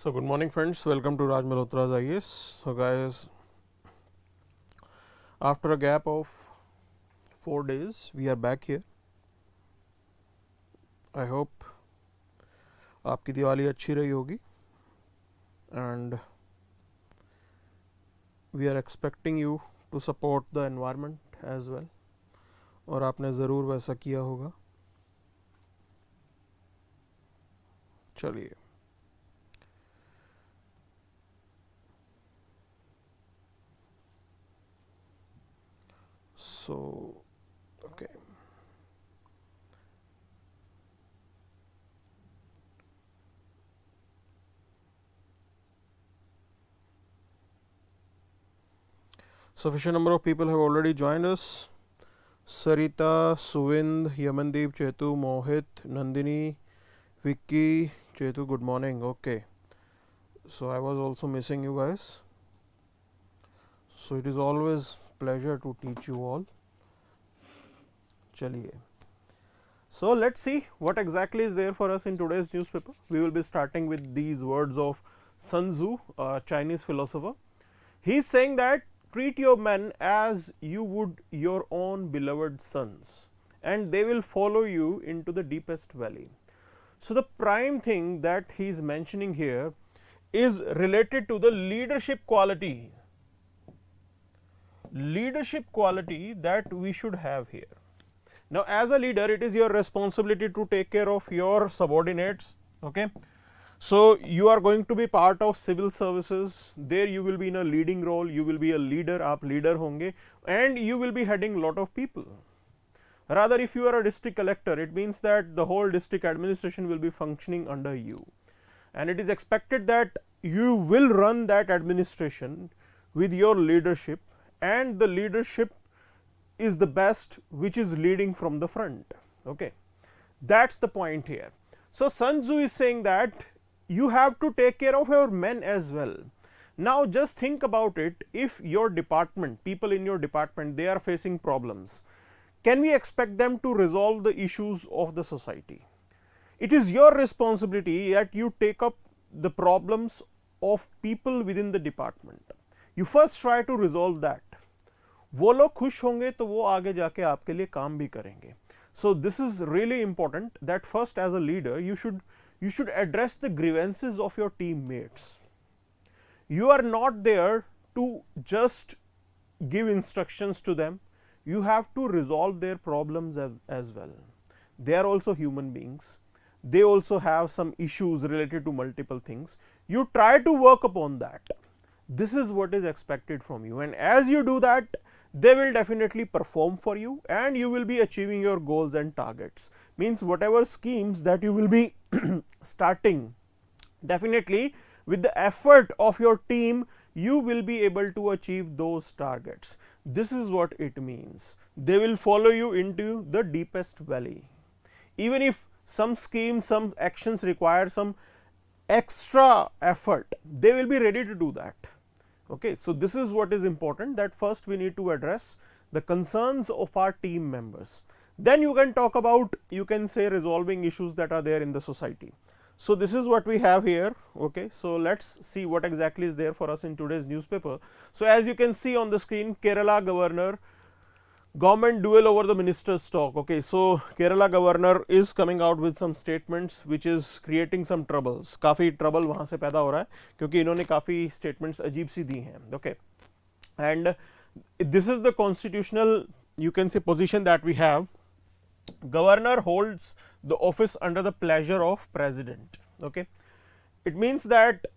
So good morning friends, welcome to Raj Malhotra's IAS. So guys, after a gap of 4 days we are back here. I hope आपकी दिवाली अच्छी रही होगी and we are expecting you to support the environment as well और आपने ज़रूर वैसा किया होगा. चलिए so okay. Sufficient number of people have already joined us. Sarita, Suvind, Yamandeep, Chetu, Mohit, Nandini, Vicky, Chetu, good morning. Okay. So I was also missing you guys. So it is always pleasure to teach you all. Chaliye. So let's see what exactly is there for us in today's newspaper. We will be starting with these words of Sun Tzu, a Chinese philosopher. He is saying that treat your men as you would your own beloved sons, and they will follow you into the deepest valley. So the prime thing that he is mentioning here is related to the leadership quality that we should have here. Now as a leader, it is your responsibility to take care of your subordinates. Okay. So you are going to be part of civil services. There you will be in a leading role. You will be a leader. आप leader होंगे, and you will be heading lot of people. Rather, if you are a district collector, it means that the whole district administration will be functioning under you, and it is expected that you will run that administration with your leadership, and the leadership is the best which is leading from the front. Okay, that's the point here. So Sun Tzu is saying that you have to take care of your men as well. Now just think about it. If your department, people in your department, they are facing problems, can we expect them to resolve the issues of the society? It is your responsibility that you take up the problems of people within the department. You first try to resolve that. वो लोग खुश होंगे तो वो आगे जाके आपके लिए काम भी करेंगे. So this is really important that first as a leader you should address the grievances of your teammates. You are not there to just give instructions to them. You have to resolve their problems as well. They are also human beings. They also have some issues related to multiple things. You try to work upon that. This is what is expected from you, and as you do that, they will definitely perform for you and you will be achieving your goals and targets. Means whatever schemes that you will be starting, definitely with the effort of your team you will be able to achieve those targets. This is what it means. They will follow you into the deepest valley. Even if some schemes, some actions require some extra effort, they will be ready to do that. Okay, so this is what is important, that first we need to address the concerns of our team members. Then you can talk about, you can say, resolving issues that are there in the society. So this is what we have here. Okay, so let's see what exactly is there for us in today's newspaper. So as you can see on the screen, Kerala governor, government duel over the minister's stock. Okay, so Kerala governor is coming out with some statements which is creating some troubles. काफ़ी trouble वहाँ से पैदा हो रहा है क्योंकि इन्होंने काफ़ी statements अजीब सी दी हैं. Okay, and this is the constitutional, you can say, position that we have. Governor holds the office under the pleasure of president. Okay, it means that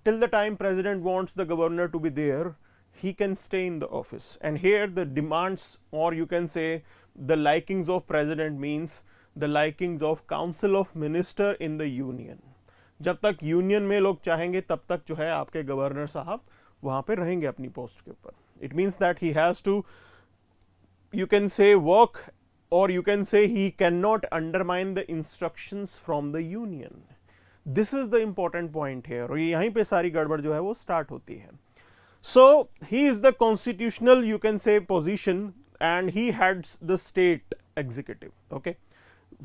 till the time president wants the governor to be there, he can stay in the office, and here the demands, or you can say the likings of president, means the likings of council of minister in the union. जब तक union में लोग चाहेंगे तब तक जो है आपके गवर्नर साहब वहाँ पे रहेंगे अपनी पोस्ट के ऊपर. It means that he has to, you can say, work, or you can say he cannot undermine the instructions from the union. This is the important point here. और यहीं पे सारी गड़बड़ जो है वो start होती है. So he is the constitutional, you can say, position, and he heads the state executive. Okay,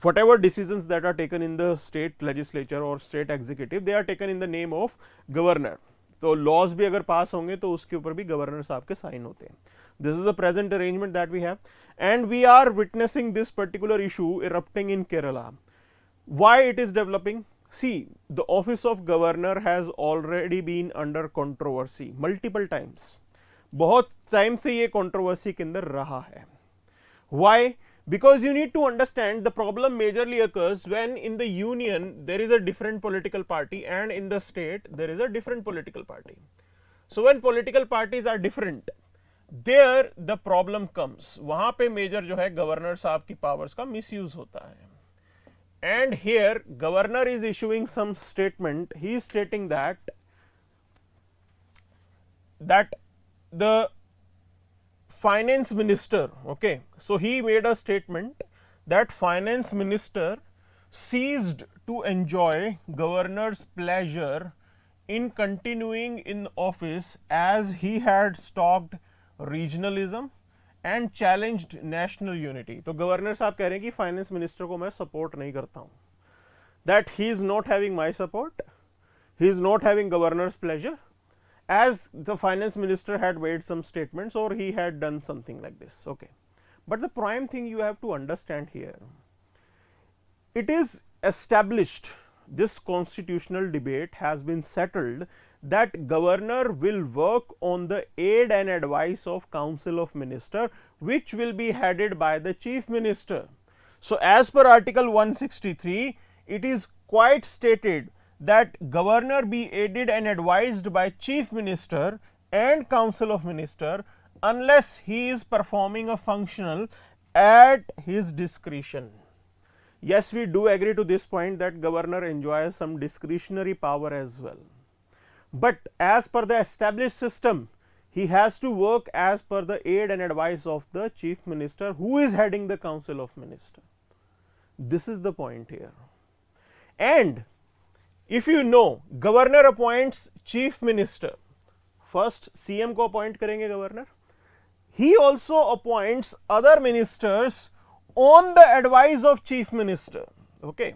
whatever decisions that are taken in the state legislature or state executive, they are taken in the name of governor. तो laws भी अगर पास होंगे तो उसके ऊपर भी governor साहब के साइन होते हैं. This is the present arrangement that we have, and we are witnessing this particular issue erupting in Kerala. Why it is developing? See, the office of governor has already been under controversy multiple times. बहुत time से ये controversy के अंदर रहा है. Why? Because you need to understand the problem majorly occurs when in the union there is a different political party and in the state there is a different political party. So when political parties are different, there the problem comes. वहाँ पे major जो है governor साहब की powers का misuse होता है. And here governor is issuing some statement. He is stating that the finance minister, okay, so he made a statement that finance minister ceased to enjoy governor's pleasure in continuing in office as he had stalked regionalism and challenged national unity. तो governor साहब कह रहे हैं कि finance minister को मैं support नहीं करता हूं. That he is not having my support, he is not having governors pleasure, as the finance minister had made some statements or he had done something like this. Okay, but the prime thing you have to understand here, it is established, this constitutional debate has been settled that governor will work on the aid and advice of council of minister, which will be headed by the chief minister. So as per article 163, it is quite stated that governor be aided and advised by chief minister and council of minister unless he is performing a functional at his discretion. Yes, we do agree to this point that governor enjoys some discretionary power as well, but as per the established system, he has to work as per the aid and advice of the chief minister who is heading the council of minister. This is the point here. And if you know, governor appoints chief minister, first CM को appoint करेंगे governor, he also appoints other ministers on the advice of chief minister. Okay,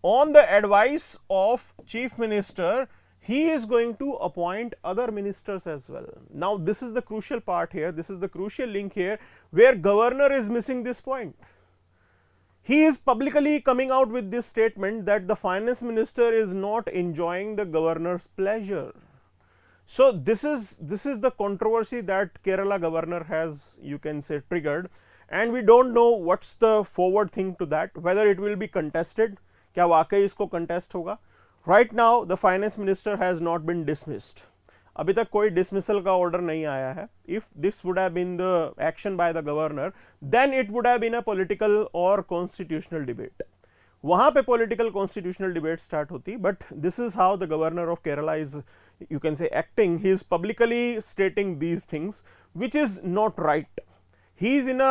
on the advice of chief minister, he is going to appoint other ministers as well. Now this is the crucial part here, this is the crucial link here where governor is missing this point. He is publicly coming out with this statement that the finance minister is not enjoying the governor's pleasure. So this is the controversy that Kerala governor has, you can say, triggered, and we don't know what's the forward thing to that, whether it will be contested, क्या वाकई इसको contest होगा. Right now the finance minister has not been dismissed. अभी तक कोई dismissal का order नहीं आया है. If this would have been the action by the governor, then it would have been a political or constitutional debate. वहां पे political constitutional debate start होती, but this is how the governor of Kerala is, you can say, acting. He is publicly stating these things, which is not right. He is in a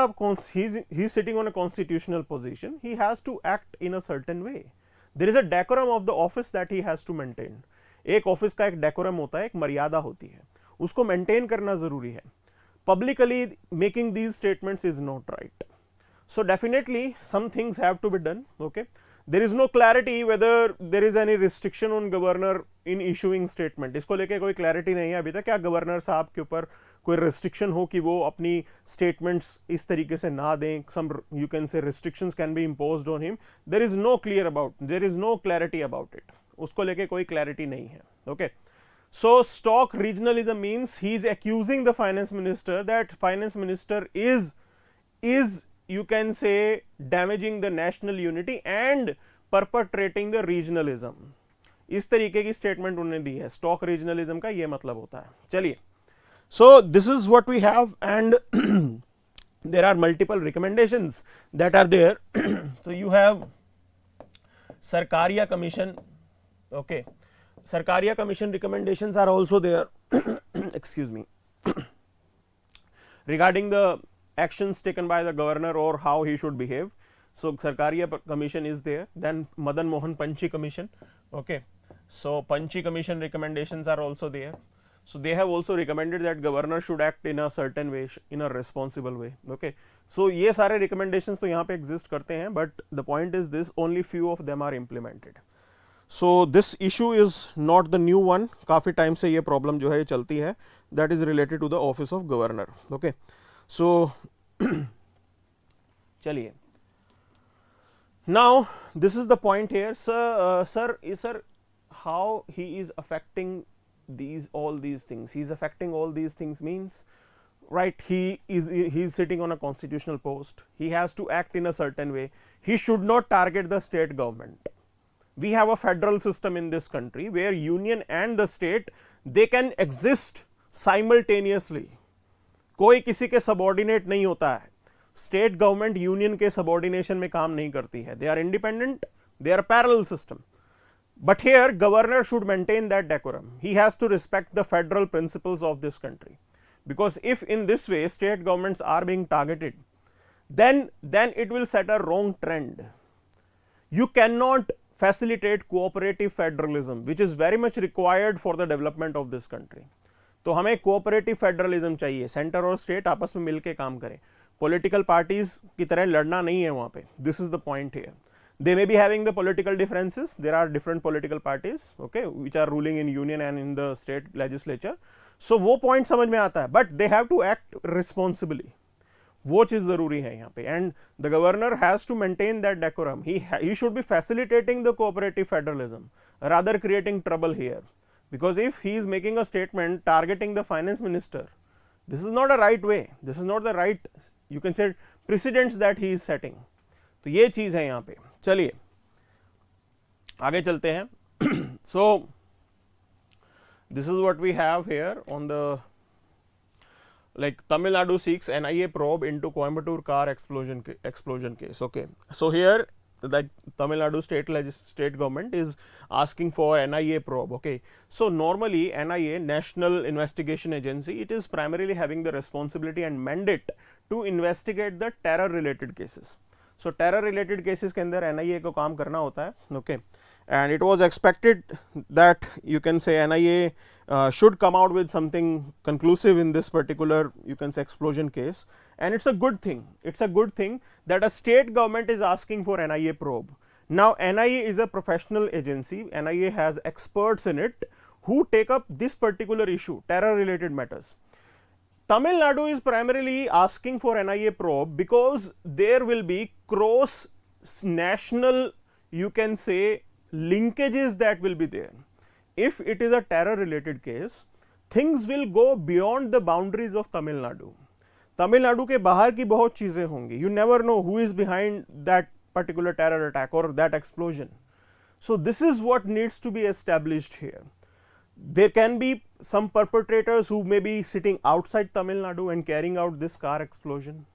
he's sitting on a constitutional position. He has to act in a certain way. There is a decorum of the office that he has to maintain. एक office का एक decorum होता है, एक मर्यादा होती है, उसको मेंटेन करना जरूरी है. Publicly making these statements is not right. So definitely some things have to be done. Okay, there is no clarity whether there is any restriction on governor in issuing statement. इसको लेके कोई clarity नहीं है अभी तक. क्या governor साहब के ऊपर कोई रिस्ट्रिक्शन हो कि वो अपनी स्टेटमेंट्स इस तरीके से ना दें? Some you can say restrictions can be imposed on him. There is no clarity about it. उसको लेके कोई क्लैरिटी नहीं है. Okay, so stoke regionalism means he is accusing the finance minister that finance minister is you can say damaging the national unity and perpetrating the regionalism. इस तरीके की statement उन्होंने दी है. स्टॉक रीजनलिज्म का ये मतलब होता है. चलिए, so this is what we have and there are multiple recommendations that are there. So you have Sarkaria Commission. Okay, Sarkaria Commission recommendations are also there. Excuse me. Regarding the actions taken by the governor or how he should behave. So Sarkaria Commission is there. Then Madan Mohan Panchi Commission. Okay, so Panchi Commission recommendations are also there. So they have also recommended that governor should act in a certain way, in a responsible way. Okay, so ये सारे recommendations तो यहाँ पे exist करते हैं, but the point is this, only few of them are implemented. So this issue is not the new one, काफ़ी time से ये प्रॉब्लम जो है ये चलती है, that is related to the office of governor. Okay, so चलिए, now this is the point here. Sir how he is affecting all these things. He is affecting all these things means, right, he is sitting on a constitutional post, he has to act in a certain way, he should not target the state government. We have a federal system in this country where union and the state, they can exist simultaneously. कोई किसी के subordinate नहीं होता है. State government union के subordination में काम नहीं करती है. They are independent, they are parallel system. But here governor should maintain that decorum. He has to respect the federal principles of this country, because if in this way state governments are being targeted, then it will set a wrong trend. You cannot facilitate cooperative federalism, which is very much required for the development of this country. तो हमें cooperative federalism चाहिए, centre और state आपस में मिलके काम करें, political parties की तरह लड़ना नहीं है वहाँ पे. This is the point here. They may be having the political differences, there are different political parties, okay, which are ruling in union and in the state legislature. So वो point समझ में आता है, but they have to act responsibly. वो चीज़ ज़रूरी है यहाँ पे, and the governor has to maintain that decorum. He should be facilitating the cooperative federalism rather creating trouble here, because if he is making a statement targeting the finance minister, this is not a right way, this is not the right, you can say, precedents that he is setting. तो ये चीज़ है यहाँ पे. चलिए आगे चलते हैं. So this is what we have here on the, like, Tamil Nadu seeks NIA probe into Coimbatore car explosion case. Okay, so here the Tamil Nadu state government is asking for NIA probe. Okay, so normally NIA, National Investigation Agency, it is primarily having the responsibility and mandate to investigate the terror related cases. So terror related cases के अंदर NIA को काम करना होता है. Okay, and it was expected that, you can say, NIA should come out with something conclusive in this particular, you can say, explosion case, and it's a good thing. It's a good thing that a state government is asking for NIA probe. Now NIA is a professional agency, NIA has experts in it who take up this particular issue, terror related matters. Tamil Nadu is primarily asking for NIA probe because there will be cross national, you can say, linkages that will be there. If it is a terror related case, things will go beyond the boundaries of Tamil Nadu. Tamil Nadu के बाहर की बहुत चीज़ें होंगी. You never know who is behind that particular terror attack or that explosion. So this is what needs to be established here. There can be some perpetrators who may be sitting outside Tamil Nadu and carrying out this car explosion.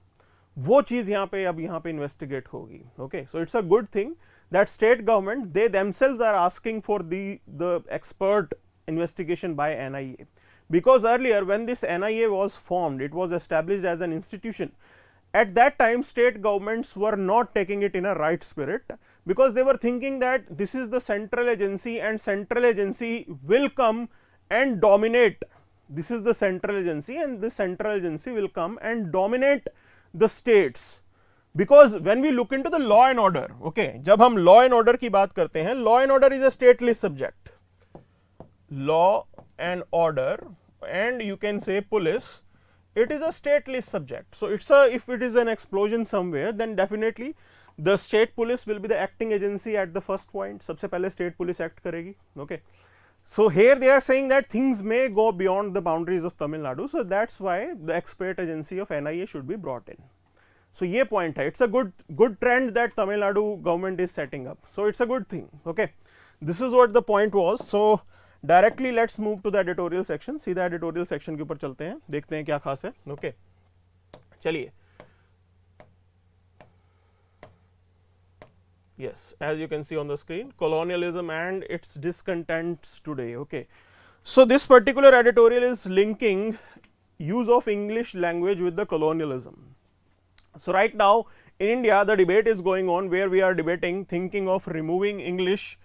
वो चीज़ यहाँ पे अब यहाँ पे investigate होगी. Okay, so it's a good thing that state government, they themselves are asking for the expert investigation by NIA, because earlier when this NIA was formed, it was established as an institution. At that time state governments were not taking it in a right spirit, because they were thinking that this is the central agency and central agency will come and dominate. This is the central agency and this central agency will come and dominate the states. Because when we look into the law and order, okay, जब हम law and order की बात करते हैं, law and order is a state list subject. Law and order, and you can say police, it is a state list subject. So it's a, if it is an explosion somewhere, then definitely the state police will be the acting agency at the first point. सबसे पहले state police act करेगी. Okay, so here they are saying that things may go beyond the boundaries of Tamil Nadu, so that's why the expert agency of NIA should be brought in. So ये point है, it's a good trend that Tamil Nadu government is setting up. So it's a good thing. Okay, this is what the point was. So directly let's move to the editorial section. सीधा editorial section के ऊपर चलते हैं, देखते हैं क्या खास है. ओके, चलिए. Yes, as you can see on the screen, colonialism and its discontents today. Okay, so this particular editorial is linking use of English language with the colonialism. So right now in India the debate is going on where we are debating, thinking of removing English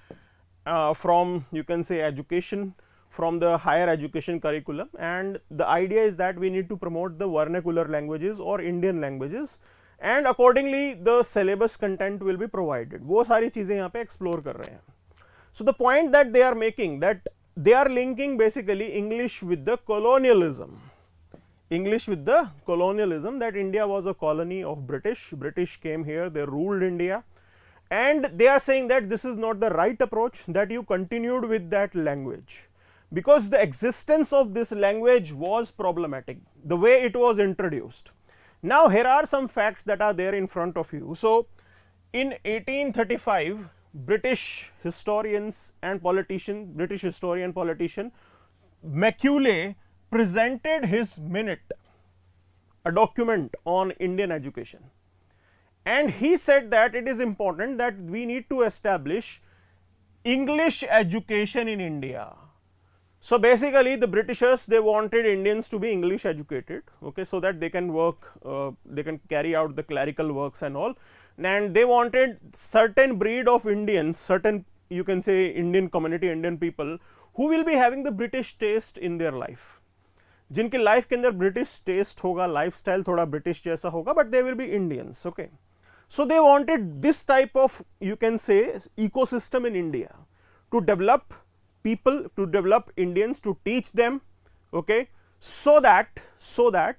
from, you can say, education, from the higher education curriculum, and the idea is that we need to promote the vernacular languages or Indian languages and accordingly the syllabus content will be provided. वो सारी चीजें यहाँ पे explore कर रहे हैं. So the point that they are making, that they are linking basically English with the colonialism. English with the colonialism, that India was a colony of British. British came here, they ruled India, and they are saying that this is not the right approach, that you continued with that language, because the existence of this language was problematic, the way it was introduced. Now here are some facts that are there in front of you. So in 1835, British historians and politician, British historian politician Macaulay presented his minute, a document on Indian education, and he said that it is important that we need to establish English education in India. So basically the Britishers, they wanted Indians to be English educated, okay, so that they can work, they can carry out the clerical works and all, and they wanted certain breed of Indians, certain, you can say, Indian community, Indian people who will be having the British taste in their life, जिनकी life के अंदर British taste होगा, lifestyle थोड़ा British जैसा होगा, but they will be Indians. Okay, so they wanted this type of, you can say, ecosystem in India to develop people, to develop Indians, to teach them, okay, so that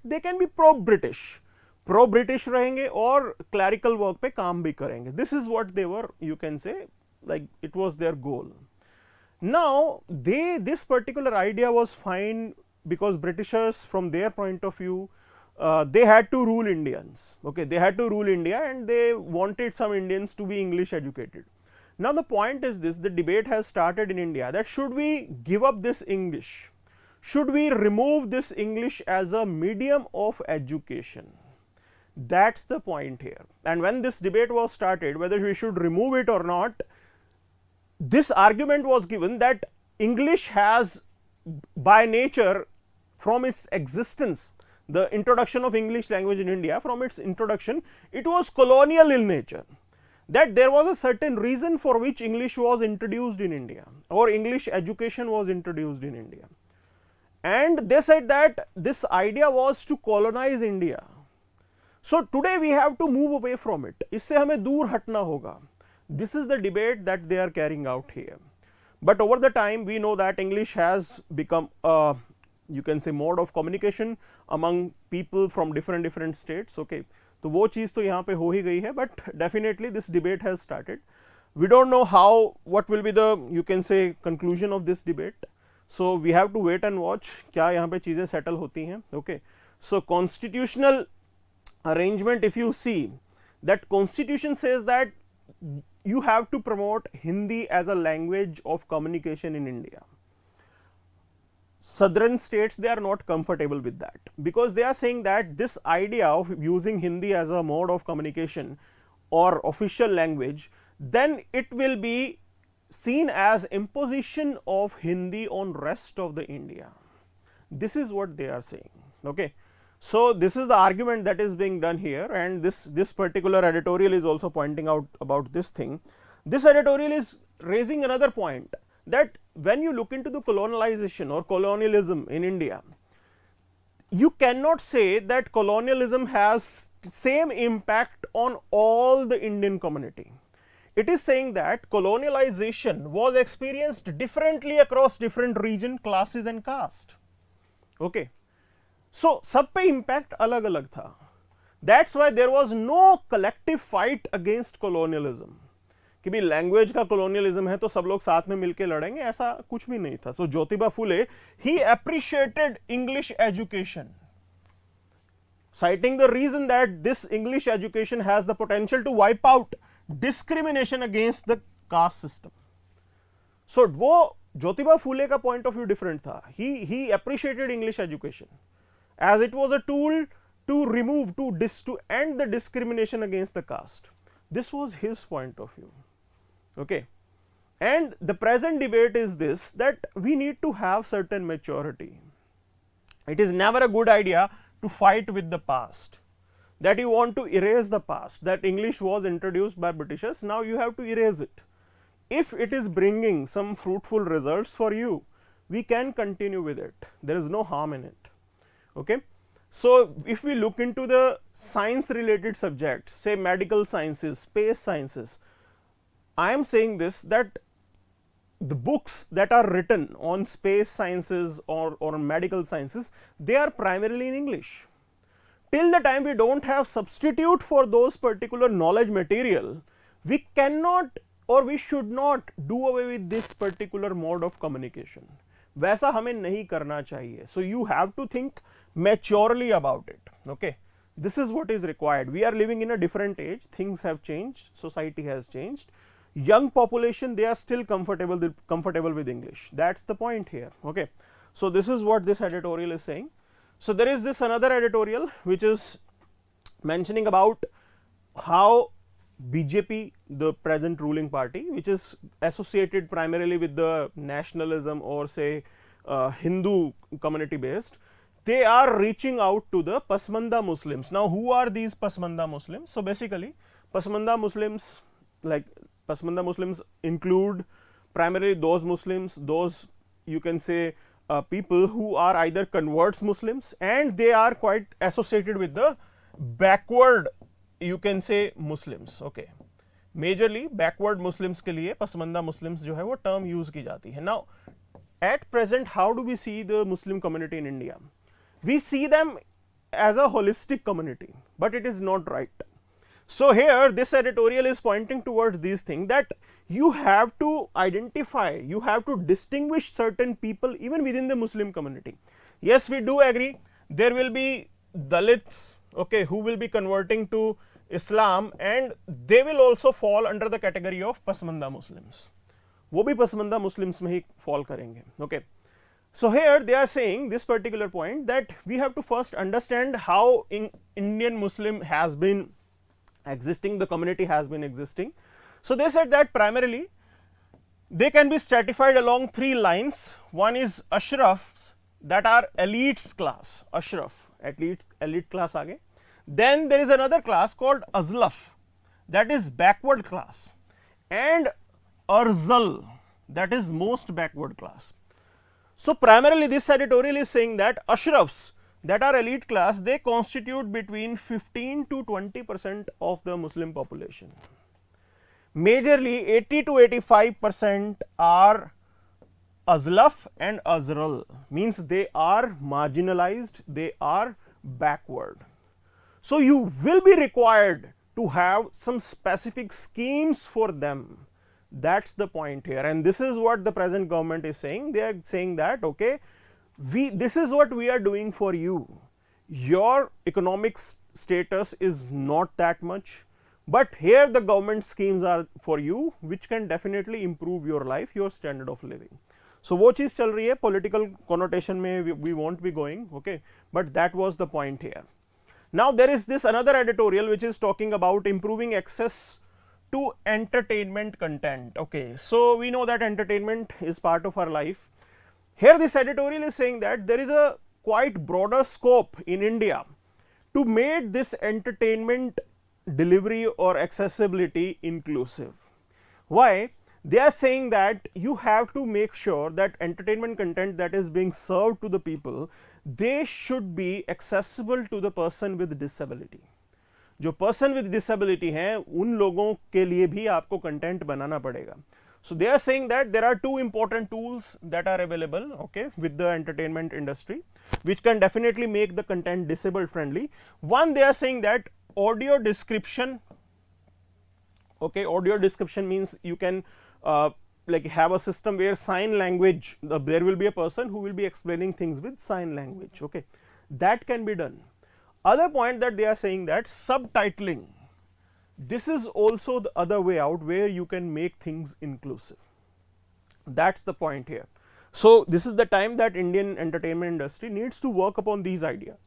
they can be pro British रहेंगे और clerical work पे काम भी करेंगे. This is what they were, you can say, like it was their goal. Now this particular idea was fine, because Britishers, from their point of view, they had to rule Indians, okay, they had to rule India, and they wanted some Indians to be English educated. Now the point is this, the debate has started in India, that should we give up this English, should we remove this English as a medium of education? That's the point here. And when this debate was started, whether we should remove it or not, this argument was given that English has, by nature, from its existence, the introduction of English language in India, from its introduction, it was colonial in nature, that there was a certain reason for which English was introduced in India, or English education was introduced in India, and they said that this idea was to colonize India. So today we have to move away from it, इससे हमें दूर हटना होगा. This is the debate that they are carrying out here. But over the time we know that English has become a, you can say, mode of communication among people from different states, okay. तो वो चीज़ तो यहाँ पे हो ही गई है, but definitely this debate has started. We don't know how, what will be the, you can say, conclusion of this debate. So we have to wait and watch क्या यहाँ पे चीज़ें settle होती हैं, okay. So constitutional arrangement, if you see, that constitution says that you have to promote Hindi as a language of communication in India. Southern states, they are not comfortable with that, because they are saying that this idea of using Hindi as a mode of communication or official language, then it will be seen as imposition of Hindi on rest of the India. This is what they are saying, okay. So this is the argument that is being done here, and this particular editorial is also pointing out about this thing. This editorial is raising another point, that when you look into the colonialization or colonialism in India, you cannot say that colonialism has same impact on all the Indian community. It is saying that colonialization was experienced differently across different region, classes and caste, okay. So सब पे impact अलग अलग था. That's why there was no collective fight against colonialism. कि भी language का colonialism है तो सब लोग साथ में मिलके लड़ेंगे, ऐसा कुछ भी नहीं था. So Jyotiba Phule, he appreciated English education, citing the reason that this English education has the potential to wipe out discrimination against the caste system. So वो ज्योतिबा फुले का point of view different था. He appreciated English education as it was a tool to remove, to end the discrimination against the caste. This was his point of view, okay. And the present debate is this, that we need to have certain maturity. It is never a good idea to fight with the past, that you want to erase the past, that English was introduced by Britishers, now you have to erase it. If it is bringing some fruitful results for you, we can continue with it, there is no harm in it, okay. So if we look into the science related subjects, say medical sciences, space sciences, I am saying this, that the books that are written on space sciences or medical sciences, they are primarily in English. Till the time we don't have substitute for those particular knowledge material, we cannot or we should not do away with this particular mode of communication. वैसा हमें नहीं करना चाहिए. So you have to think maturely about it. Okay, this is what is required. We are living in a different age. Things have changed. Society has changed. Young population, they are still comfortable with English. That's the point here. Okay, so this is what this editorial is saying. So there is this another editorial which is mentioning about how BJP, the present ruling party, which is associated primarily with the nationalism or say Hindu community based, they are reaching out to the Pasmanda Muslims. Now who are these Pasmanda Muslims? So basically Pasmanda Muslims, like Pasmanda Muslims include primarily those Muslims, those you can say people who are either converts Muslims, and they are quite associated with the backward you can say Muslims. Okay, majorly backward Muslims के लिए Pasmanda Muslims जो है वो term use की जाती है. Now at present how do we see the Muslim community in India? We see them as a holistic community, but it is not right. So here this editorial is pointing towards these things, that you have to identify, you have to distinguish certain people even within the Muslim community. Yes, we do agree there will be Dalits, okay, who will be converting to Islam, and they will also fall under the category of Pasmanda Muslims. वो भी Pasmanda Muslims में ही fall करेंगे. Okay, so here they are saying this particular point, that we have to first understand how Indian Muslim has been existing, the community has been existing. So they said that primarily they can be stratified along three lines. One is Ashrafs, that are elites class, Ashraf, elite class आगे. Then there is another class called Azlaf, that is backward class, and Arzal, that is most backward class. So primarily this editorial is saying that Ashrafs, that are elite class, they constitute between 15 to 20% of the Muslim population. Majorly 80 to 85% are Azlaf and Azral, means they are marginalized, they are backward. So you will be required to have some specific schemes for them. That's the point here, and this is what the present government is saying. They are saying that okay, this is what we are doing for you. Your economic status is not that much, but here the government schemes are for you, which can definitely improve your life, your standard of living. So वो चीज़ चल रही है, political connotation में we won't be going, okay, but that was the point here. Now there is this another editorial which is talking about improving access to entertainment content. Okay, so we know that entertainment is part of our life. Here this editorial is saying that there is a quite broader scope in India to make this entertainment delivery or accessibility inclusive. Why? They are saying that you have to make sure that entertainment content that is being served to the people, they should be accessible to the person with disability. जो person with disability हैं उन लोगों के लिए भी आपको content बनाना पड़ेगा. So they are saying that there are two important tools that are available, okay, with the entertainment industry, which can definitely make the content disabled friendly. One, they are saying that audio description, okay, audio description means you can like have a system where sign language, there will be a person who will be explaining things with sign language, okay, that can be done. Other point that they are saying that subtitling, this is also the other way out where you can make things inclusive. That's the point here. So this is the time that Indian entertainment industry needs to work upon these ideas.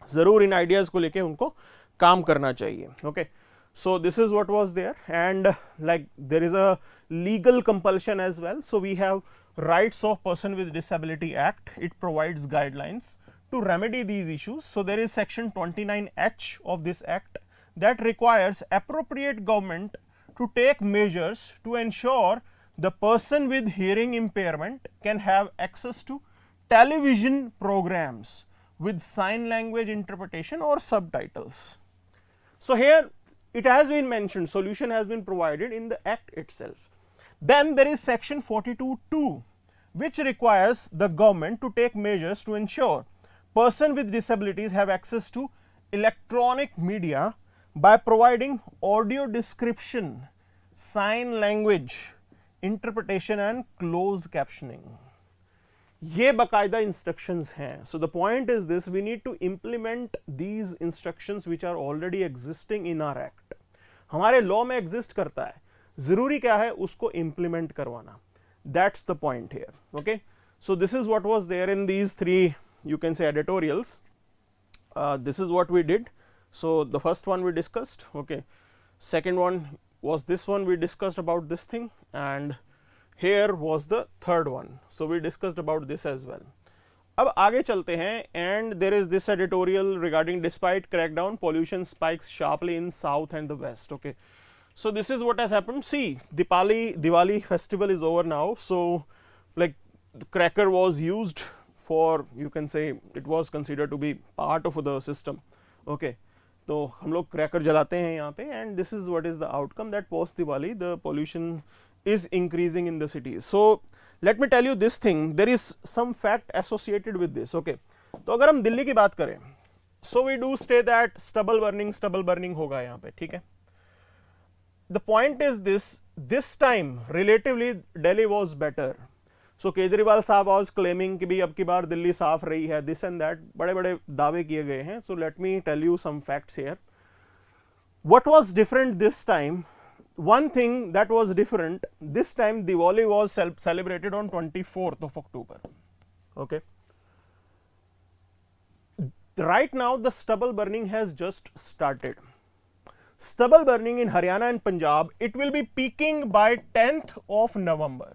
जरूर इन ideas को लेके उनको काम करना चाहिए. Okay, so this is what was there, and like there is a legal compulsion as well. So we have Rights of Person with Disability Act. It provides guidelines to remedy these issues. So there is section 29H of this act that requires appropriate government to take measures to ensure the person with hearing impairment can have access to television programs with sign language interpretation or subtitles. So here it has been mentioned, solution has been provided in the act itself. Then there is section 42(2), which requires the government to take measures to ensure persons with disabilities have access to electronic media by providing audio description, sign language interpretation and closed captioning. ये बकायदा instructions हैं. So the point is this, we need to implement these instructions which are already existing in our act. हमारे law में exist करता है, ज़रूरी क्या है उसको implement करवाना. That's the point here. Okay, so this is what was there in these three, you can say, editorials. This is what we did. So the first one we discussed. Okay, second one was this one, we discussed about this thing, and here was the third one. So we discussed about this as well. अब आगे चलते हैं, and there is this editorial regarding despite crackdown, pollution spikes sharply in south and the west. Okay, so this is what has happened. See, Diwali festival is over now. So like the cracker was used for, you can say, it was considered to be part of the system. Okay, तो हम लोग cracker जलाते हैं यहाँ पे, and this is what is the outcome, that post Diwali the pollution is increasing in the cities. So let me tell you this thing, there is some fact associated with this. Okay, तो अगर हम दिल्ली की बात करें, so we do say that stubble burning होगा यहाँ पे, ठीक है. The point is this time relatively Delhi was better. So Kejriwal साहब was claiming कि भी अब की बार दिल्ली साफ रही है, this and that, बड़े बड़े दावे किए गए हैं. So let me tell you some facts here. What was different this time? One thing that was different this time, Diwali was celebrated on 24th of October. Okay, right now the stubble burning has just started. Stubble burning in Haryana and Punjab, it will be peaking by 10th of November.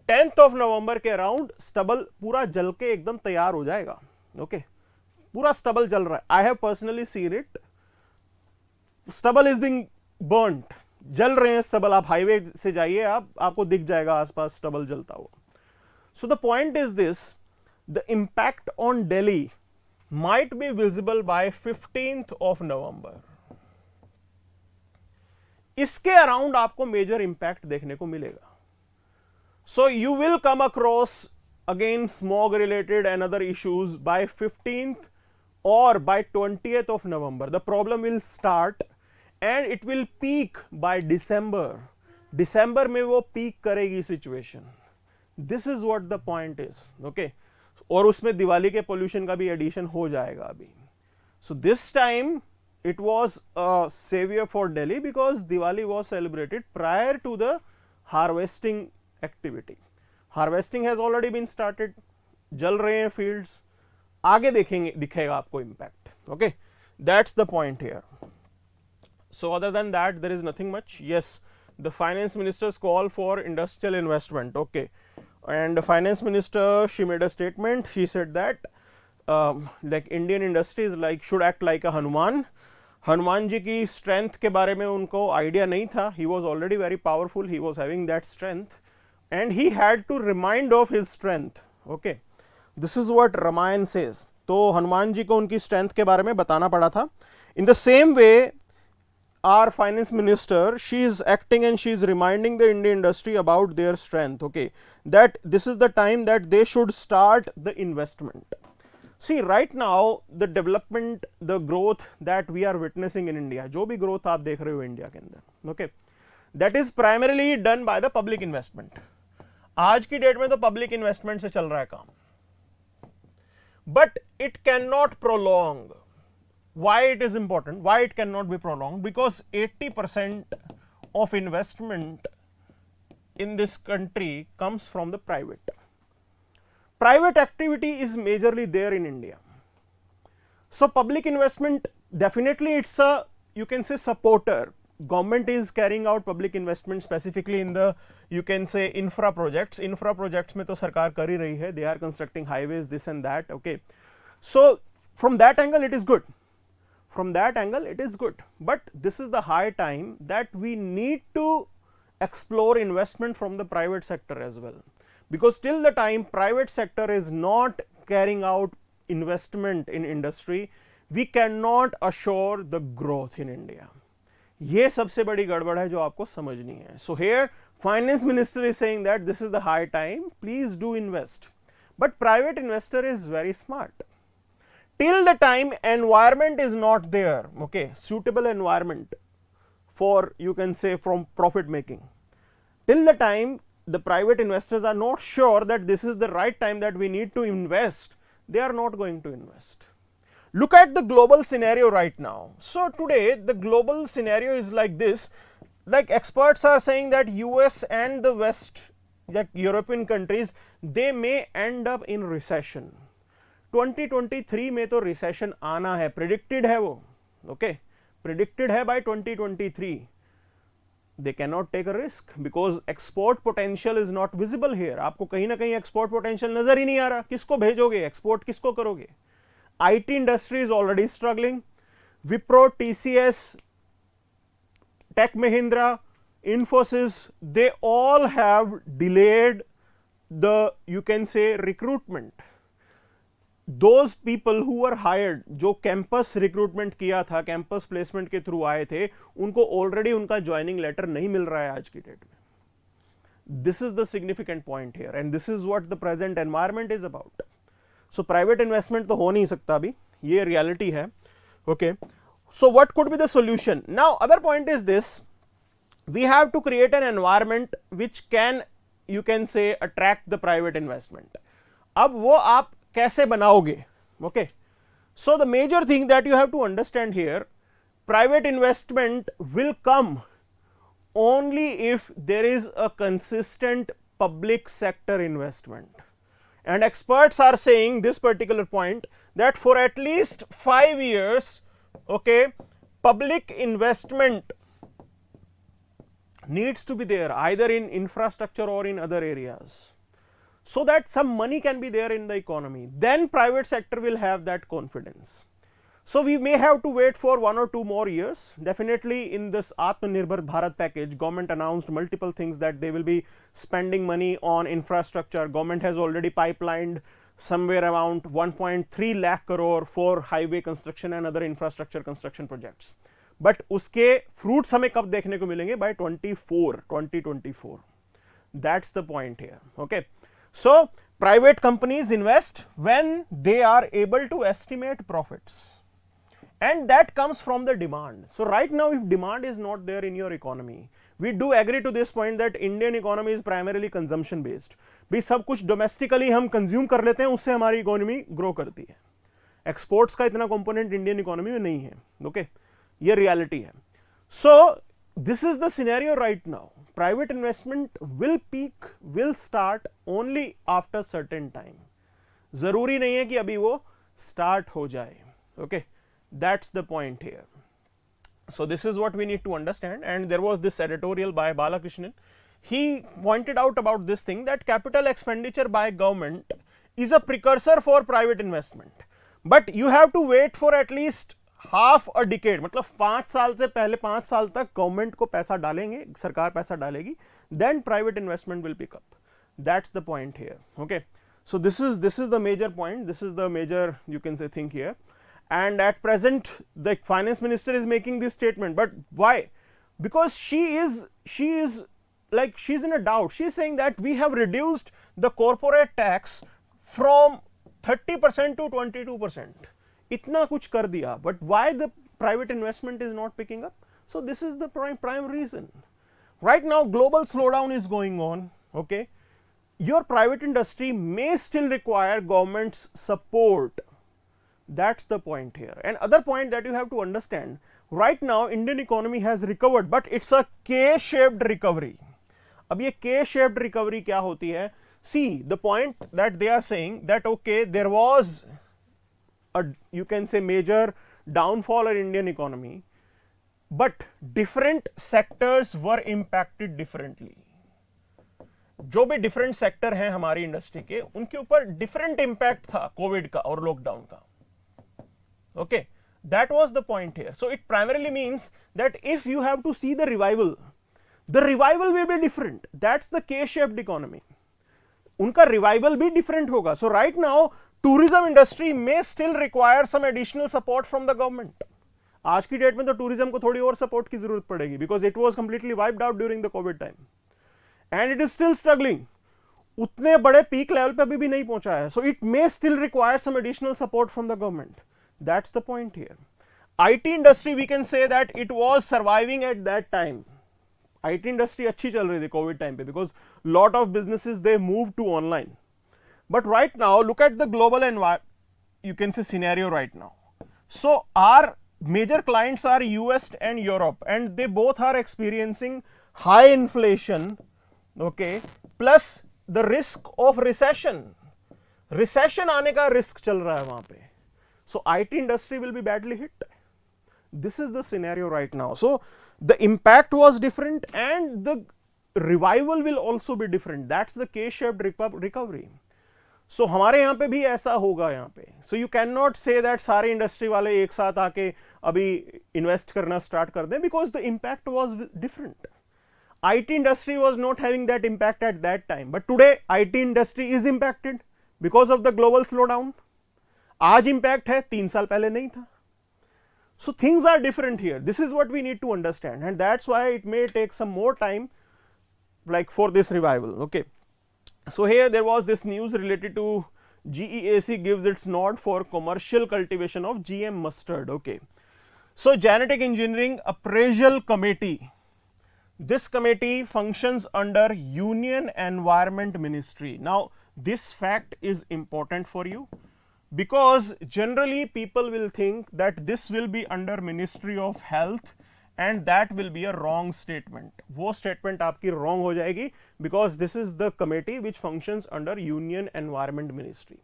10th of November के around stubble पूरा जल के एकदम तैयार हो जाएगा. Okay, पूरा stubble जल रहा है. I have personally seen it. Stubble is being burnt. जल रहे हैं stubble. आप हाईवे से जाइए, आपको दिख जाएगा आसपास stubble जलता हुआ. So the point is this, the impact on Delhi might be visible by 15th of November. इसके अराउंड आपको मेजर इंपैक्ट देखने को मिलेगा. So you will come across again smog related and other issues by 15th or by 20th of November. The problem will start and it will peak by December. December में वो peak करेगी situation. This is what the point is. Okay, और उसमें दिवाली के pollution का भी addition हो जाएगा अभी. So this time it was a savior for Delhi because Diwali was celebrated prior to the harvesting activity. Harvesting has already been started. जल रहे हैं fields. आगे दिखेगा आपको impact. Okay, that's the point here. So other than that, there is nothing much. Yes, the finance minister's call for industrial investment. Okay, and the finance minister, she made a statement. She said that like Indian industries like should act like a Hanuman. Hanuman ji की strength के बारे में उनको idea नहीं था. He was already very powerful. He was having that strength, and he had to remind of his strength. Okay, this is what Ramayana says. तो हनुमान जी को उनकी strength के बारे में बताना पड़ा था. In the same way, our finance minister, she is acting and she is reminding the Indian industry about their strength. Okay, that this is the time that they should start the investment. See, right now the development, the growth that we are witnessing in India, जो भी growth आप देख रहे हो India के अंदर, okay, that is primarily done by the public investment. आज की डेट में तो public investment से चल रहा है काम, but it cannot prolong. Why it is important? Why it cannot be prolonged? Because 80% of investment in this country comes from the private. Private activity is majorly there in India. So public investment, definitely it's a, you can say, supporter. Government is carrying out public investment specifically in the, you can say, infra projects. Infra projects में तो सरकार कर ही रही है. They are constructing highways, this and that. Okay, so from that angle it is good. From that angle it is good, but this is the high time that we need to explore investment from the private sector as well, because till the time private sector is not carrying out investment in industry, we cannot assure the growth in India. ये सबसे बड़ी गड़बड़ है जो आपको समझनी है. So here finance minister is saying that this is the high time, please do invest. But private investor is very smart. Till the time environment is not there, okay, suitable environment for, you can say, from profit making, till the time the private investors are not sure that this is the right time that we need to invest, they are not going to invest. Look at the global scenario right now. So today the global scenario is like this, like experts are saying that US and the West, that European countries, they may end up in recession. 2023 में तो recession आना है, predicted है वो, okay, predicted है by 2023. They cannot take a risk because export potential is not visible here. आपको कहीं ना कहीं export potential नजर ही नहीं आ रहा, किसको भेजोगे, export किसको करोगे? IT industry is already struggling. Wipro, TCS, Tech Mahindra, Infosys, they all have delayed the, you can say, recruitment. Those people who were hired, जो campus recruitment किया था, campus placement के through आए थे, उनको already उनका joining letter नहीं मिल रहा है आज की date में. This is the significant point here, and this is what the present environment is about. So private investment तो हो नहीं सकता अभी, ये reality है. Okay, so what could be the solution? Now other point is this, we have to create an environment which can, you can say, attract the private investment. अब वो आप कैसे बनाओगे? Okay, so the major thing that you have to understand here, private investment will come only if there is a consistent public sector investment. And experts are saying this particular point, that for at least 5 years, okay, public investment needs to be there either in infrastructure or in other areas, so that some money can be there in the economy. Then private sector will have that confidence. So we may have to wait for 1 or 2 more years. Definitely in this Atmanirbhar Bharat package, government announced multiple things that they will be spending money on infrastructure. Government has already pipelined somewhere around 1.3 lakh crore for highway construction and other infrastructure construction projects. But uske fruits हमें कब देखने को मिलेंगे? By 2024. That's the point here. Okay, so private companies invest when they are able to estimate profits, and that comes from the demand. So right now if demand is not there in your economy, we do agree to this point that Indian economy is primarily consumption based. भी सब कुछ domestically हम consume कर लेते हैं, उससे हमारी economy grow करती है. Exports का इतना component Indian economy में नहीं है. Okay, ये reality है. So this is the scenario right now. Private investment will peak, will start only after certain time. जरूरी नहीं है कि अभी वो start हो जाए. Okay, that's the point here. So this is what we need to understand, and there was this editorial by Balakrishnan. He pointed out about this thing, that capital expenditure by government is a precursor for private investment, but you have to wait for at least half a decade. मतलब 5 साल से पहले 5 साल तक government को पैसा डालेंगे, सरकार पैसा डालेगी, then private investment will pick up. That's the point here. Okay, so this is the major point, this is the major, you can say, thing here. And at present the finance minister is making this statement, but why? Because she is like, she's in a doubt. She's saying that we have reduced the corporate tax from 30% to 22%. Itna kuch kar diya, but why the private investment is not picking up? So this is the prime reason. Right now global slowdown is going on. Okay, your private industry may still require government's support. That's the point here. And other point that you have to understand, right now Indian economy has recovered, but it's a K-shaped recovery. अब ये K-shaped recovery क्या होती है? See, the point that they are saying that okay, there was a, you can say, major downfall in Indian economy, but different sectors were impacted differently. जो भी different sector हैं हमारी industry के, उनके ऊपर different impact था COVID का और lockdown का. Okay, that was the point here. So it primarily means that if you have to see the revival will be different. That's the K-shaped economy. उनका revival भी different होगा. So right now tourism industry may still require some additional support from the government. आज की date में तो tourism को थोड़ी और सपोर्ट की जरूरत पड़ेगी, because it was completely wiped out during the Covid time and it is still struggling, उतने बड़े पीक लेवल पे अभी भी नहीं पहुंचा है. So it may still require some additional support from the government. That's the point here. IT industry we can say that it was surviving at that time. IT industry अच्छी चल रही थी कोविड टाइम पे, because lot of businesses they move to online. But right now look at the global environment, you can say scenario right now. So our major clients are US and Europe, and they both are experiencing high inflation, okay, plus the risk of recession. Recession आने का risk चल रहा है वहां पे. So IT industry will be badly hit. This is the scenario right now. So the impact was different and the revival will also be different. That's the K-shaped recovery. सो हमारे यहाँ पे भी ऐसा होगा यहाँ पे. So you can not say that सारे industry वाले एक साथ आके अभी इन्वेस्ट करना स्टार्ट कर दें, because the impact was different. IT industry was not having that impact at that time, but today IT industry is impacted because of the global slow down. आज इम्पैक्ट है, 3 साल पहले नहीं था. So things are different here. This is what we need to understand, and that's why it may take some more time like for this revival. Okay. So here there was this news related to GEAC gives its nod for commercial cultivation of GM mustard. Okay. So genetic engineering appraisal committee. This committee functions under Union Environment Ministry. Now this fact is important for you, because generally people will think that this will be under Ministry of Health, and that will be a wrong statement. वो statement आपकी wrong हो जाएगी, because this is the committee which functions under Union Environment Ministry.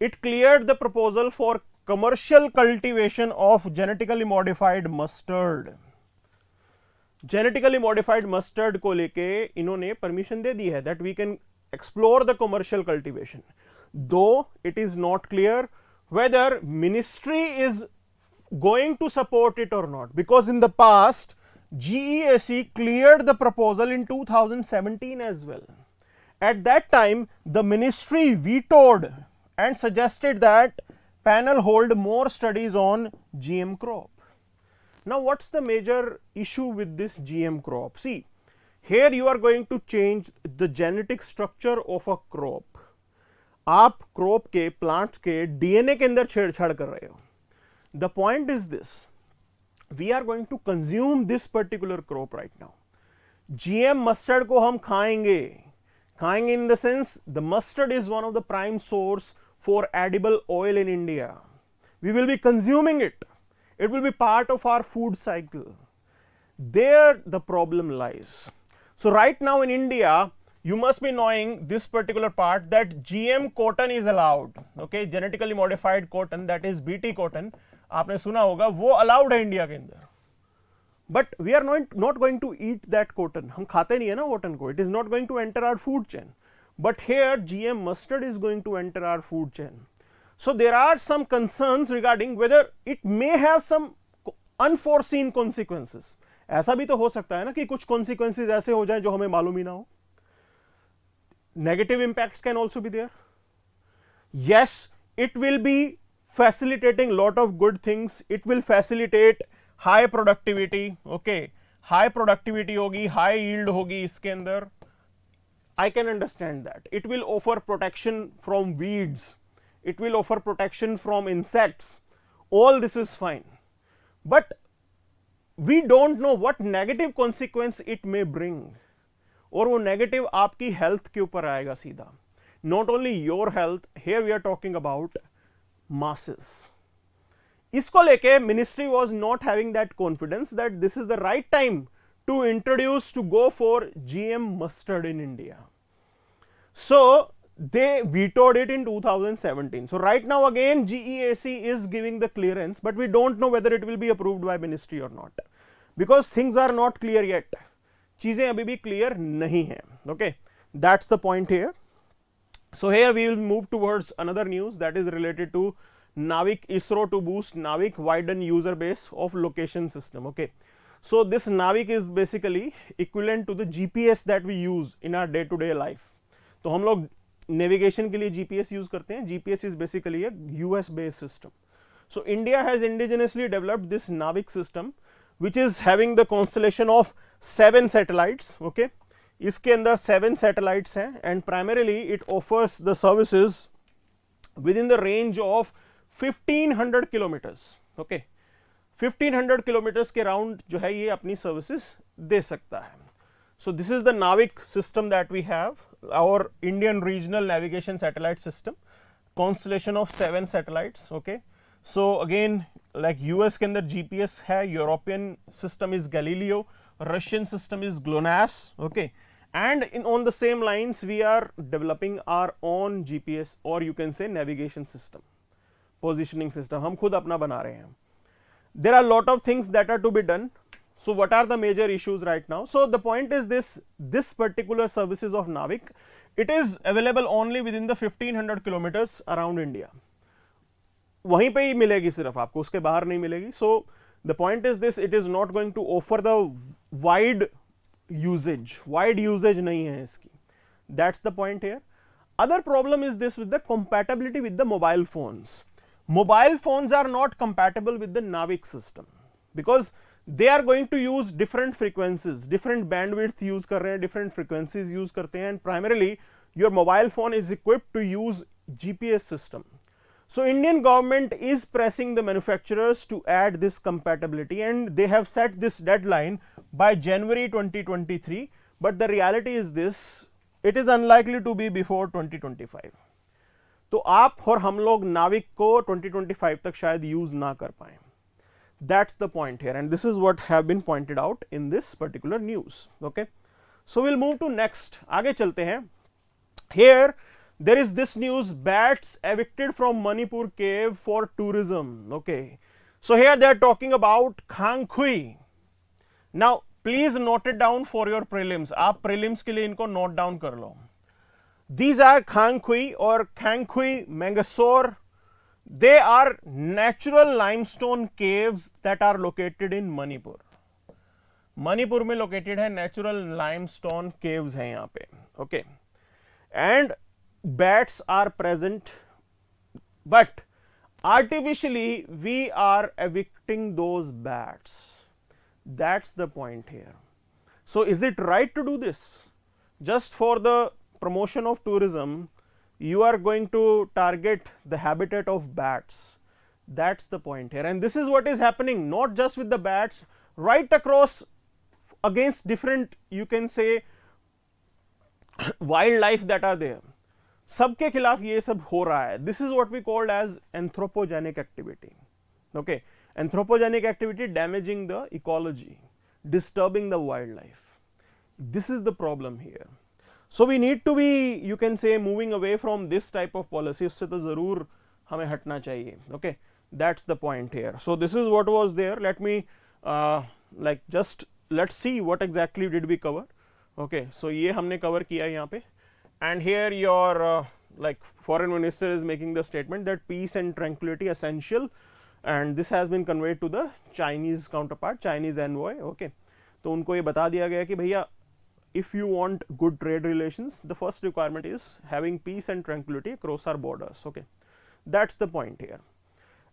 It cleared the proposal for commercial cultivation of genetically modified mustard. Genetically modified mustard को लेके इन्होंने permission दे दी है that we can explore the commercial cultivation. Though it is not clear whether ministry is going to support it or not, because in the past GEAC cleared the proposal in 2017 as well. At that time the ministry vetoed and suggested that panel hold more studies on GM crop. Now what's the major issue with this GM crop? See, here you are going to change the genetic structure of a crop. आप crop के plants के DNA के अंदर छेड़छाड़ कर रहे हो. The point is this: we are going to consume this particular crop right now. GM mustard को हम खाएंगे in the sense the mustard is one of the prime source for edible oil in India. We will be consuming it. It will be part of our food cycle. There the problem lies. So right now in India, you must be knowing this particular part, that GM cotton is allowed. Okay, genetically modified cotton, that is BT cotton, आपने सुना होगा, वो allowed है India के अंदर. But we are not going to eat that cotton. हम खाते नहीं है ना कॉटन को. It is not going to enter our food chain. But here GM mustard is going to enter our food chain. So there are some concerns regarding whether it may have some unforeseen consequences. ऐसा भी तो हो सकता है ना कि कुछ consequences ऐसे हो जाए जो हमें मालूम ही ना हो. Negative impacts can also be there. Yes, it will be facilitating lot of good things. It will facilitate high productivity. Okay, high productivity होगी, high yield होगी इसके अंदर. I can understand that. It will offer protection from weeds. It will offer protection from insects. All this is fine. But we don't know what negative consequence it may bring. और वो negative आपकी health के ऊपर आएगा सीधा. Not only your health. Here we are talking about masses. इसको लेके ministry was not having that confidence that this is the right time to introduce, to go for GM mustard in India. So they vetoed it in 2017. So right now again GEAC is giving the clearance, but we don't know whether it will be approved by ministry or not, because things are not clear yet. चीजें अभी भी clear नहीं है. Okay, that's the point here. So here we will move towards another news that is related to Navic. ISRO to boost Navic, widen user base of location system. Okay, so this Navic is basically equivalent to the GPS that we use in our day to day life. तो हम लोग navigation के लिए GPS use करते हैं. GPS is basically a US based system. So India has indigenously developed this Navic system, which is having the constellation of 7 satellites. Okay, इसके अंदर 7 satellites हैं, and primarily it offers the services within the range of 1500 kilometers. Okay, 1500 kilometers के round जो है ये अपनी services दे सकता है. So this is the Navic system that we have, our Indian regional navigation satellite system, constellation of 7 satellites. Okay, so again like US के अंदर GPS है, European system is Galileo, Russian system is GLONASS. Okay, and on the same lines we are developing our own GPS, or you can say navigation system, positioning system. हम खुद अपना बना रहे हैं. There are a lot of things that are to be done. So what are the major issues right now? So the point is this particular services of Navic, it is available only within the 1500 kilometers around India. वहीं पे ही मिलेगी सिर्फ आपको, उसके बाहर नहीं मिलेगी. So the point is this, it is not going to offer the wide usage नहीं है इसकी. That's the point here. Other problem is this with the compatibility with the mobile phones. Mobile phones are not compatible with the Navic system because they are going to use different frequencies, different bandwidth use कर रहे हैं, different frequencies use करते हैं, and primarily your mobile phone is equipped to use GPS system. So Indian government is pressing the manufacturers to add this compatibility, and they have set this deadline by January 2023, but the reality is this, it is unlikely to be before 2025. तो आप और हम लोग नाविक को 2025 तक शायद use ना कर पाए. That's the point here, and this is what have been pointed out in this particular news. Okay, so we'll move to next. आगे चलते हैं. Here there is this news: bats evicted from Manipur cave for tourism. Okay, so here they are talking about खांगखुई. Now please note it down for your prelims. आप prelims के लिए इनको note down कर लो. These are खांगखुई or खांगखुई Mangasore. They are natural limestone caves that are located in Manipur. Manipur में located है natural limestone caves हैं यहाँ पे. Okay, and bats are present, but artificially we are evicting those bats. That's the point here. So is it right to do this? Just for the promotion of tourism, you are going to target the habitat of bats. That's the point here, and this is what is happening not just with the bats, right across against different, you can say, wildlife that are there. सबके खिलाफ ये सब हो रहा है. This is what we called as anthropogenic activity. Okay, anthropogenic activity damaging the ecology, disturbing the wildlife. This is the problem here. So we need to be, you can say, moving away from this type of policy. उससे तो ज़रूर हमें हटना चाहिए. Okay, that's the point here. So this is what was there. Let me like just let's see what exactly did we cover. Okay, so ये हमने cover किया यहाँ पे, and here your like foreign minister is making the statement that peace and tranquility essential, and this has been conveyed to the Chinese counterpart, Chinese envoy. Okay, तो उनको ये बता दिया गया कि भैया, if you want good trade relations, the first requirement is having peace and tranquility across our borders. Okay, that's the point here.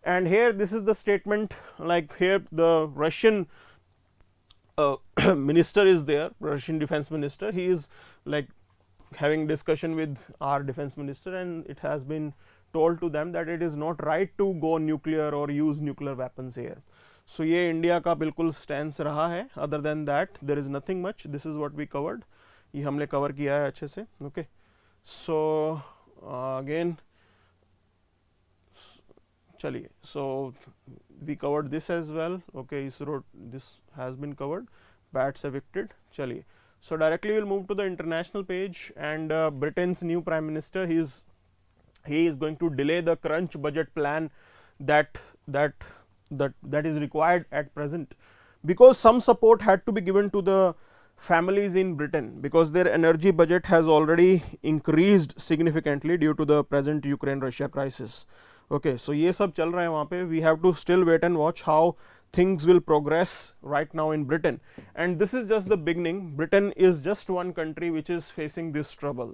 And here this is the statement, like here the Russian minister is there, Russian defense minister. He is like having discussion with our defense minister, and it has been told to them that it is not right to go nuclear or use nuclear weapons here. So ये India का बिल्कुल stance रहा है. Other than that there is nothing much. This is what we covered. ये हमने cover किया है अच्छे से. ओके, सो अगेन चलिए, so we covered this as well. Okay, ISRO, this has been covered. Bats evicted. चलिए, so directly we'll move to the international page, and Britain's new prime minister, he is going to delay the crunch budget plan that is required at present, because some support had to be given to the families in Britain because their energy budget has already increased significantly due to the present Ukraine Russia crisis. Okay, so ये सब चल रहा है वहाँ पे. We have to still wait and watch how things will progress right now in Britain, and this is just the beginning. Britain is just one country which is facing this trouble.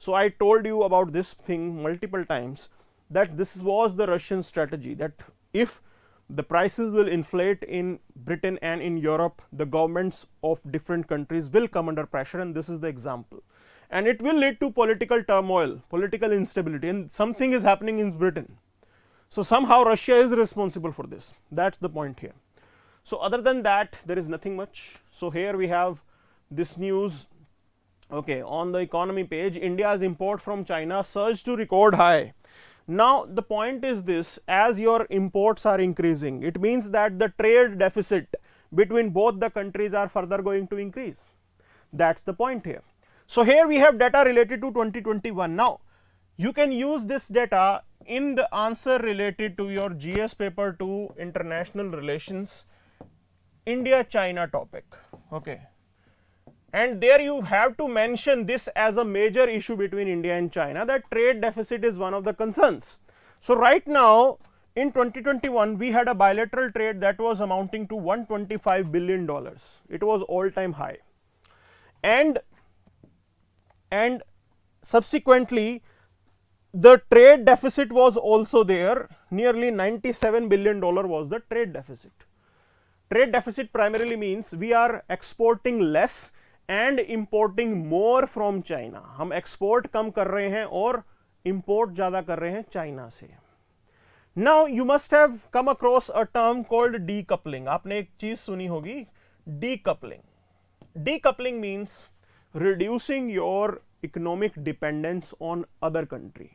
So I told you about this thing multiple times, that this was the Russian strategy, that if the prices will inflate in Britain and in Europe, the governments of different countries will come under pressure, and this is the example. And it will lead to political turmoil, political instability, and something is happening in Britain. So somehow Russia is responsible for this. That's the point here. So other than that, there is nothing much. So here we have this news. Okay, on the economy page, India's import from China surged to record high. Now the point is this: as your imports are increasing, it means that the trade deficit between both the countries are further going to increase. That's the point here. So here we have data related to 2021. Now you can use this data in the answer related to your GS paper 2 international relations India-China topic. Okay, and there you have to mention this as a major issue between India and China, that trade deficit is one of the concerns. So right now in 2021 we had a bilateral trade that was amounting to $125 billion. It was all-time high, and subsequently the trade deficit was also there. Nearly $97 billion was the trade deficit. Trade deficit primarily means we are exporting less and importing more from China. हम export कम कर रहे हैं और import ज़्यादा कर रहे हैं China से. Now you must have come across a term called decoupling. आपने एक चीज सुनी होगी, decoupling. Decoupling means reducing your economic dependence on other country.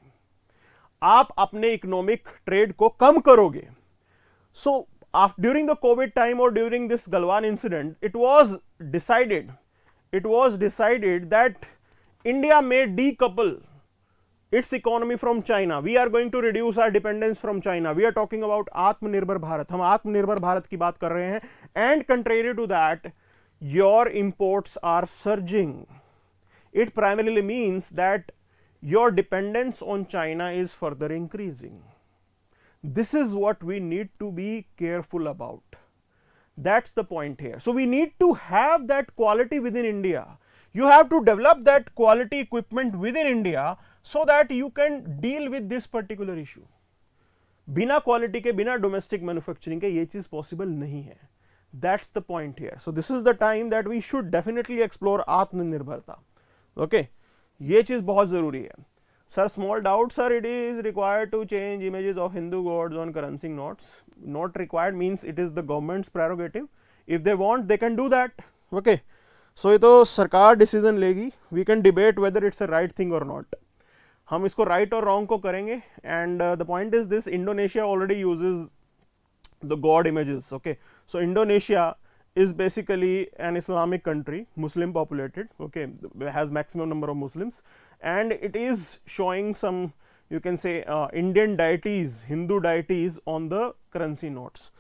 आप अपने economic trade को कम करोगे. So during the COVID time or during this Galwan incident, it was decided that India may decouple its economy from China. We are going to reduce our dependence from China. We are talking about Atmanirbhar Bharat. हम आत्मनिर्भर भारत की बात कर रहे हैं. And contrary to that, your imports are surging. It primarily means that your dependence on China is further increasing. This is what we need to be careful about. That's the point here. So we need to have that quality within India. You have to develop that quality equipment within India so that you can deal with this particular issue. बिना quality के, बिना domestic manufacturing के ये चीज possible नहीं है. That's the point here. So this is the time that we should definitely explore आत्मनिर्भरता. Okay, ये चीज बहुत जरूरी है. Sir, small doubt, sir, it is required to change images of Hindu gods on currency notes. Not required means it is the government's prerogative. If they want, they can do that. Okay, so ये तो सरकार decision लेगी. We can debate whether it's a right thing or not. हम इसको right और wrong को करेंगे. And the point is this: Indonesia already uses the god images. Okay, so Indonesia is basically an Islamic country, Muslim populated. Okay, has maximum number of Muslims, and it is showing some, you can say, Indian deities, Hindu deities on the currency notes.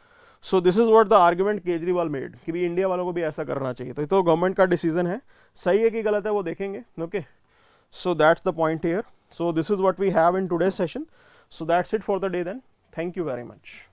So this is what the argument Kejriwal made कि भी India वालों को भी ऐसा करना चाहिए. तो ये तो गवर्नमेंट का डिसीजन है, सही है कि गलत है वो देखेंगे. Okay, so that's the point here. So this is what we have in today's session. So that's it for the day then. Thank you very much.